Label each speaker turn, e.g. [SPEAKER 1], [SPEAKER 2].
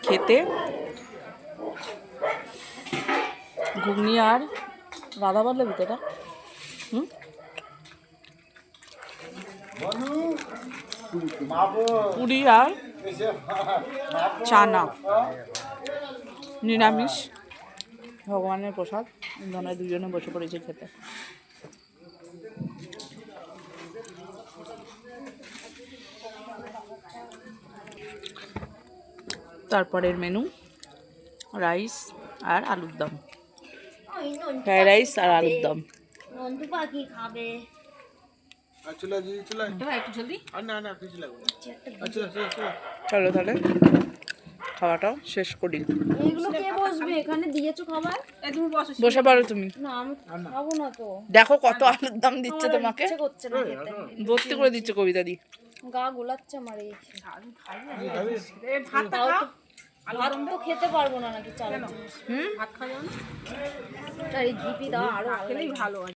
[SPEAKER 1] খেতে ঘুগনি আর রাধা বাদলে ভিতরটা পুরি আর চানা নিরামিষ ভগবানের প্রসাদ ধনায় দুজনে বসে পড়েছে খেতে। তারপরের মেনু রাইস আর আলুর দম, ফ্রাইড রাইস আর আলুর দম। চলো তাহলে খাওয়াটাও শেষ করি। বসে পারো তুমি, দেখো কত আলুর দম দিচ্ছে তোমাকে, ভর্তি করে দিচ্ছে কবিতা দি।
[SPEAKER 2] গা গোলাচ্ছে আমার এই ভাত তো খেতে পারবো না নাকি চালের জিনিস। ভাত খাওয়া না, ঘি দাও আরো ভালো।